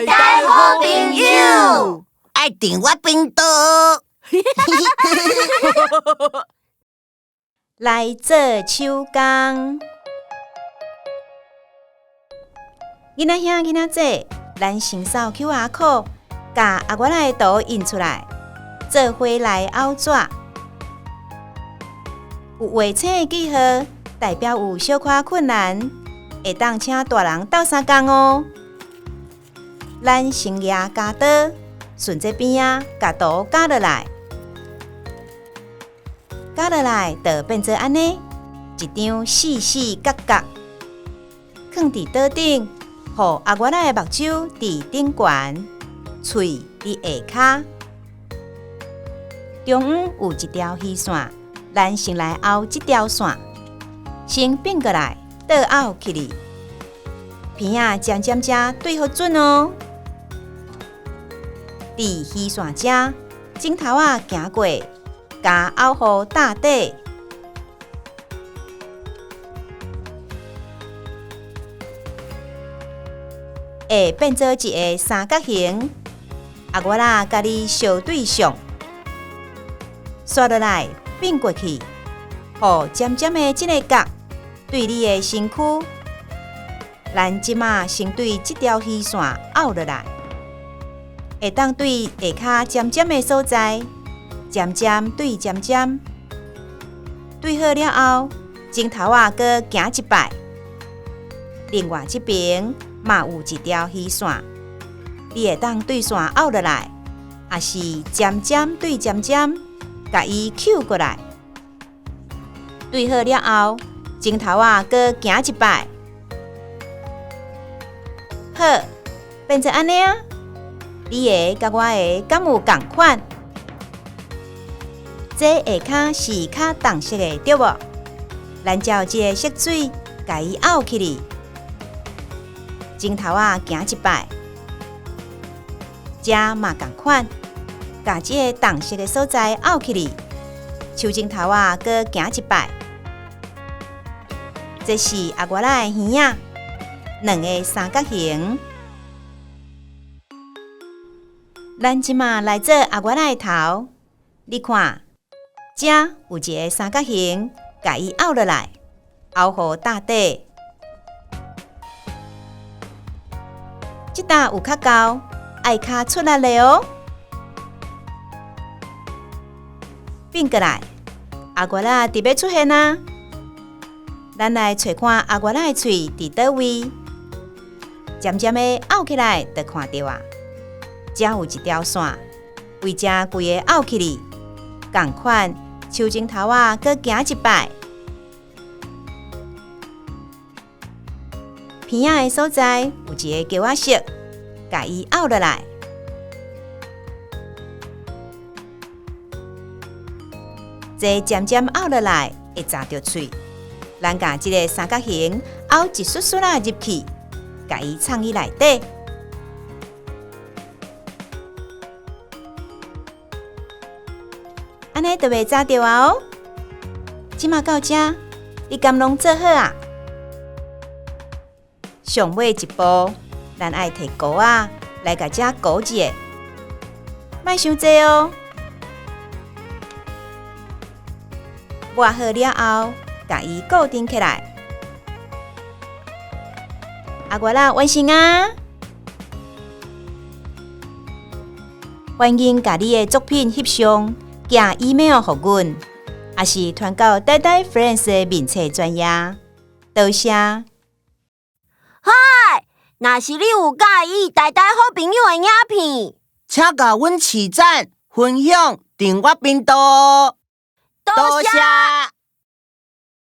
大大好朋友，爱订我频道。来做手工。囡仔兄、囡仔姐，咱先扫 QR code， 把阿我来的图印出来，做伙来凹纸。有画青的记号，代表有小可困难，会当请大人斗相共哦。咱先拿加刀，顺这边啊，把图加落来。加落来就变做安尼，一张四四角角，放伫刀顶，互阿我仔的目睭伫顶悬，喙伫下骹，中央有一条虚线，咱先来凹这条线，先变过来，倒凹起哩，边仔渐渐才对好准哦。伫虚线遮，镜头仔行过。加凹互大底，会变做一个三角形。阿我啦，甲你相对上，刷落来变过去，互尖尖的这个角对你的身躯。咱即马先对这条虚线凹落来，会当对下骹尖尖的所在。尖尖对尖尖，对好了后，镜头啊，搁行一摆。另外这边嘛有一条虚线，你会当对线凹落来，也是尖尖对尖尖，甲伊扣过来。对好了后，镜头啊，搁行一摆。好，变成安尼啊！你的甲我的敢有共款？这下骹是较重色的，对无？咱照这个色水，甲伊凹起哩。镜头啊，行一摆，这嘛共款，甲这个重色的所在凹起哩。手镜头啊，搁行一摆。这是阿我仔的耳仔，两个三角形。咱即马来做阿我仔的头，你看。这有一个三角形，甲伊凹落来，凹互大底。这搭有较高，爱卡出来了哦。变过来，阿我仔伫要出现啊！咱来找看阿我仔的喙伫倒位，渐渐的凹起来，就看到啊。这有一条线，为这规个凹起哩，同款。手镜头啊，搁行一摆，片仔的所在有一个胶仔色，甲伊凹落来。这渐渐凹落来，会扎着喙。咱甲这个三角形凹一丝丝啊入去，甲伊藏于内底。安尼就袂扎着啊哦！即马到这，你敢拢做好啊？上尾一步，咱爱摕钩啊来甲这钩一下，莫伤济哦。抹好了后，甲伊固定起来。阿我仔完成啊！欢迎甲你的作品翕相。寄 email 给阮，也是传到呆呆 Friends 的面册专页。多谢。嗨，若是你有介意呆呆好朋友的影片，请甲阮取赞、分享、订阅频道。多谢。